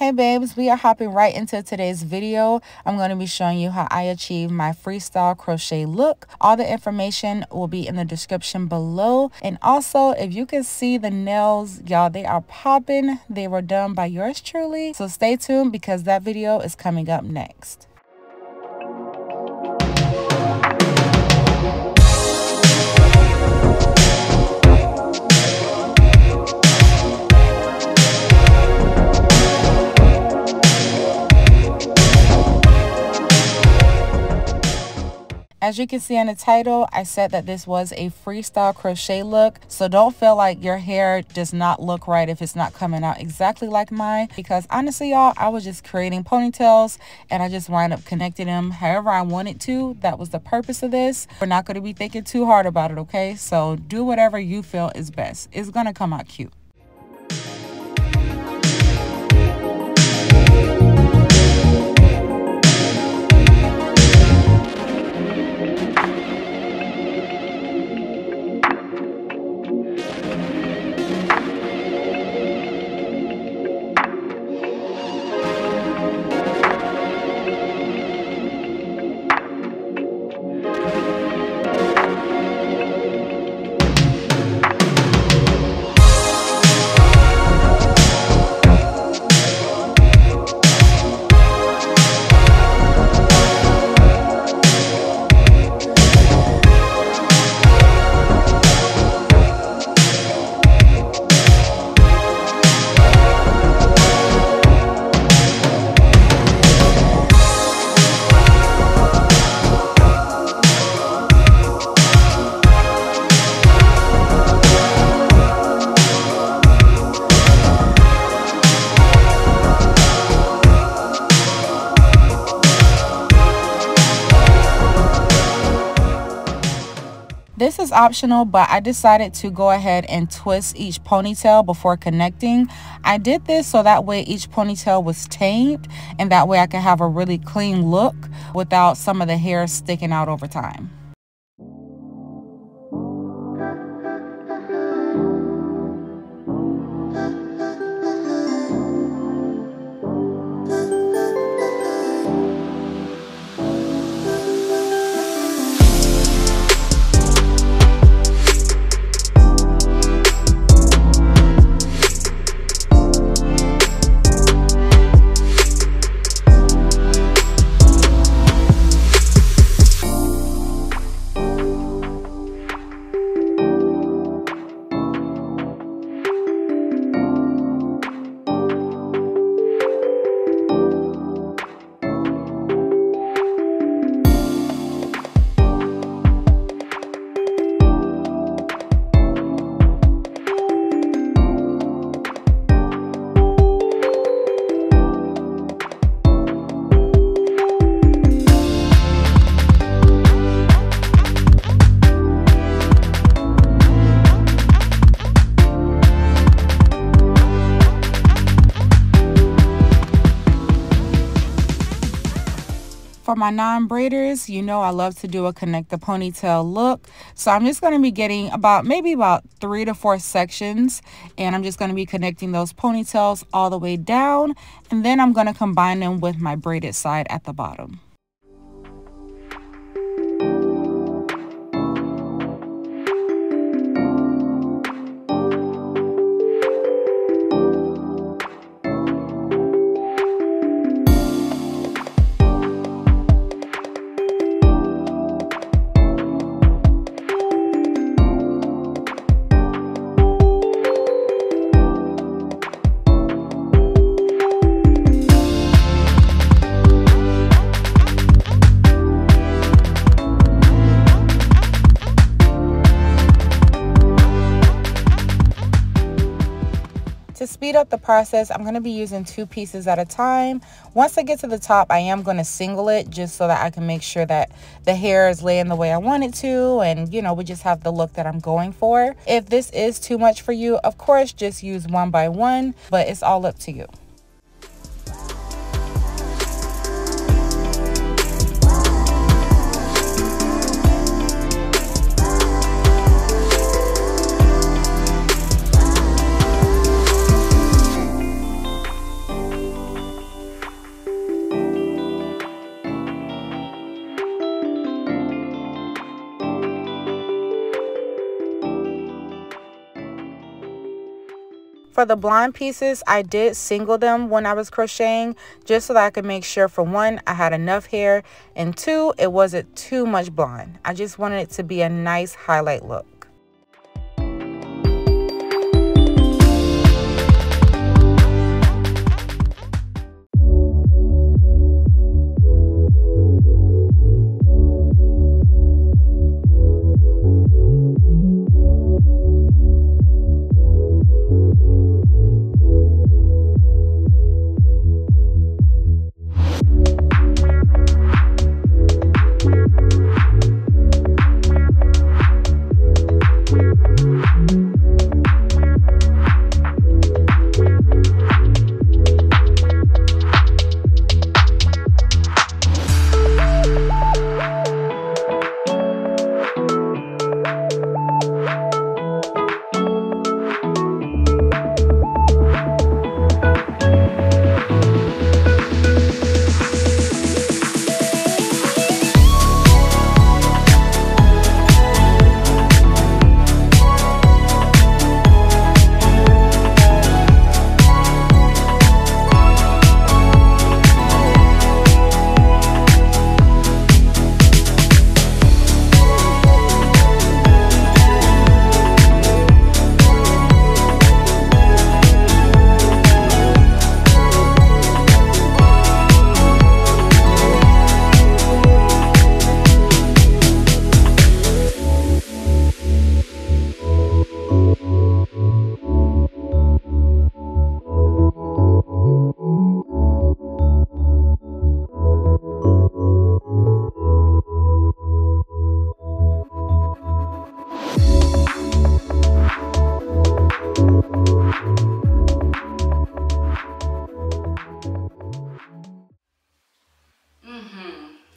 Hey babes, we are hopping right into today's video. I'm going to be showing you how I achieve my freestyle crochet look. All the information will be in the description below. And also, if you can see the nails, y'all, they are popping. They were done by yours truly. So stay tuned because that video is coming up next. As you can see in the title, I said that this was a freestyle crochet look. So don't feel like your hair does not look right if it's not coming out exactly like mine. Because honestly, y'all, I was just creating ponytails and I just wind up connecting them however I wanted to. That was the purpose of this. We're not going to be thinking too hard about it, okay? So do whatever you feel is best. It's going to come out cute. This is optional, but I decided to go ahead and twist each ponytail before connecting. I did this so that way each ponytail was tamed and that way I could have a really clean look without some of the hair sticking out over time. For my non-braiders, you know I love to do a connect the ponytail look. So I'm just going to be getting maybe about 3 to 4 sections. And I'm just going to be connecting those ponytails all the way down. And then I'm going to combine them with my braided side at the bottom. To speed up the process, I'm going to be using 2 pieces at a time. Once I get to the top, I am going to single it just so that I can make sure that the hair is laying the way I want it to, and you know, we just have the look that I'm going for. If this is too much for you, of course, just use 1 by 1, but it's all up to you. For the blonde pieces, I did single them when I was crocheting just so that I could make sure, for one, I had enough hair, and two, it wasn't too much blonde. I just wanted it to be a nice highlight look.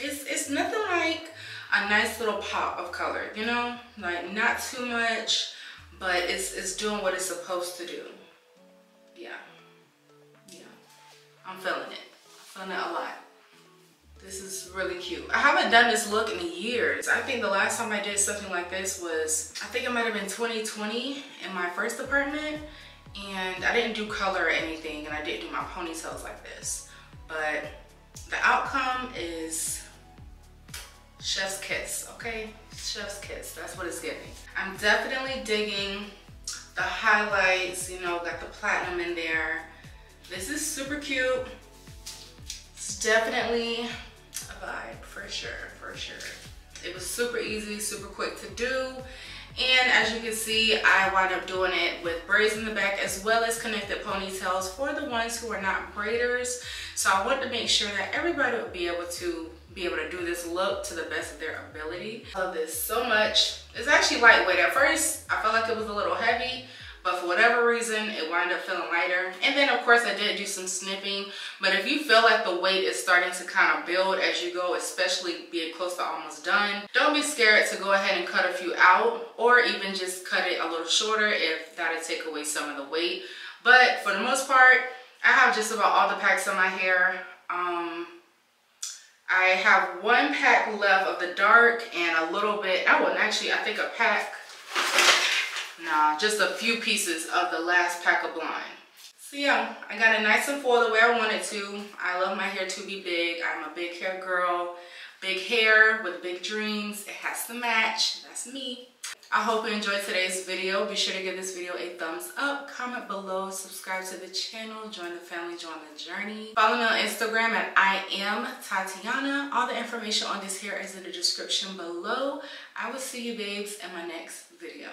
It's nothing like a nice little pop of color, you know, like not too much, but it's doing what it's supposed to do. Yeah, I'm feeling it. I'm feeling it a lot. This is really cute. I haven't done this look in years. I think the last time I did something like this was, I think it might have been 2020 in my first apartment, and I didn't do color or anything, and I didn't do my ponytails like this, but the outcome is chef's kiss, okay? Chef's kiss, that's what it's giving. I'm definitely digging the highlights, you know, got the platinum in there. This is super cute. It's definitely a vibe, for sure, for sure. It was super easy, super quick to do. And as you can see, I wound up doing it with braids in the back as well as connected ponytails for the ones who are not braiders. So I wanted to make sure that everybody would be able to do this look to the best of their ability. I love this so much. It's actually lightweight. At first, I felt like it was a little heavy, but for whatever reason, it wound up feeling lighter. And then of course I did do some snipping, but if you feel like the weight is starting to kind of build as you go, especially being close to almost done, don't be scared to go ahead and cut a few out, or even just cut it a little shorter if that'll take away some of the weight. But for the most part, I have just about all the packs on my hair. I have one pack left of the dark and a little bit, I think a pack, nah, just a few pieces of the last pack of blonde. So yeah, I got it nice and full the way I wanted to. I love my hair to be big. I'm a big hair girl. Big hair with big dreams. It has to match. That's me. I hope you enjoyed today's video. Be sure to give this video a thumbs up, comment below, subscribe to the channel, join the family, join the journey. Follow me on Instagram at I am Tatiaunna. All the information on this hair is in the description below. I will see you babes in my next video.